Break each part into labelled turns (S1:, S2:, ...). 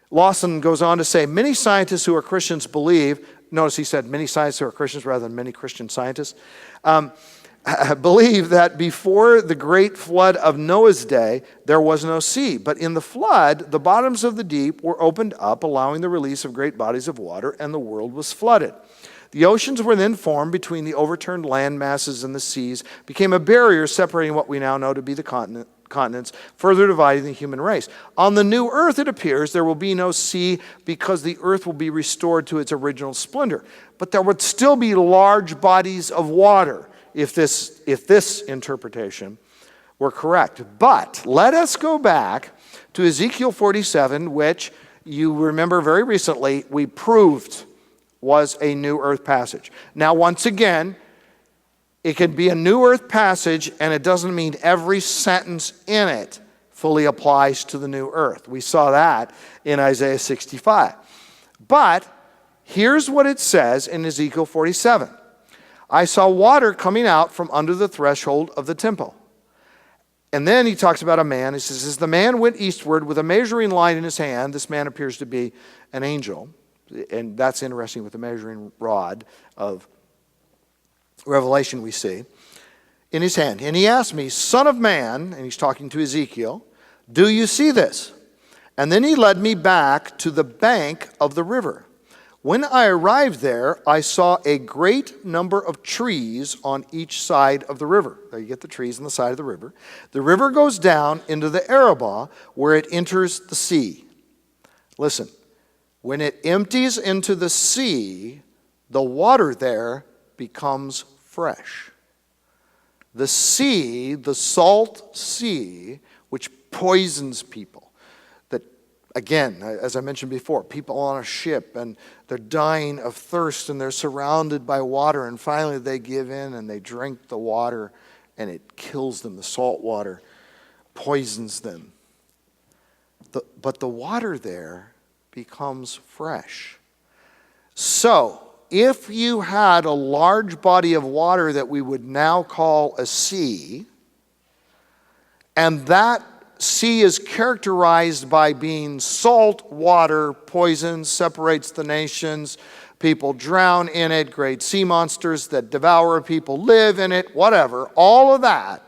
S1: Lawson goes on to say, many scientists who are Christians believe, notice he said many scientists who are Christians rather than many Christian scientists, believe that before the great flood of Noah's day, there was no sea. But in the flood, the bottoms of the deep were opened up, allowing the release of great bodies of water, and the world was flooded. The oceans were then formed between the overturned land masses, and the seas became a barrier separating what we now know to be the continents, further dividing the human race. On the new earth, it appears, there will be no sea because the earth will be restored to its original splendor. But there would still be large bodies of water if this interpretation were correct. But let us go back to Ezekiel 47, which you remember very recently we proved was a new earth passage. Now, once again, it can be a new earth passage, and it doesn't mean every sentence in it fully applies to the new earth. We saw that in Isaiah 65. But here's what it says in Ezekiel 47. I saw water coming out from under the threshold of the temple. And then he talks about a man. He says, as the man went eastward with a measuring line in his hand, this man appears to be an angel. And that's interesting with the measuring rod of Revelation we see in his hand. And he asked me, son of man, and he's talking to Ezekiel, do you see this? And then he led me back to the bank of the river. When I arrived there, I saw a great number of trees on each side of the river. There you get the trees on the side of the river. The river goes down into the Arabah where it enters the sea. Listen, when it empties into the sea, the water there becomes fresh. The sea, the salt sea, which poisons people. That, again, as I mentioned before, people on a ship and they're dying of thirst and they're surrounded by water, and finally they give in and they drink the water and it kills them. The salt water poisons them. But the water there becomes fresh. So, if you had a large body of water that we would now call a sea, and that sea is characterized by being salt water, poison, separates the nations, people drown in it, great sea monsters that devour people live in it, whatever, all of that,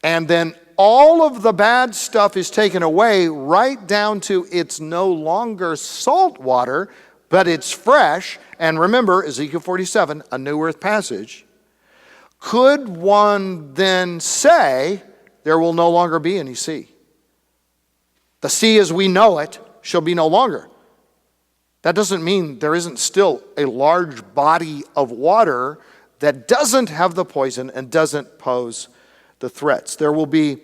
S1: and then all of the bad stuff is taken away right down to it's no longer salt water, but it's fresh. And remember, Ezekiel 47, a new earth passage. Could one then say there will no longer be any sea? The sea as we know it shall be no longer. That doesn't mean there isn't still a large body of water that doesn't have the poison and doesn't pose the threats. There will be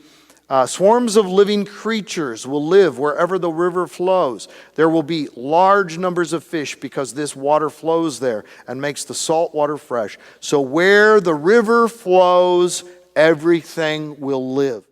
S1: swarms of living creatures will live wherever the river flows. There will be large numbers of fish because this water flows there and makes the salt water fresh. So where the river flows, everything will live.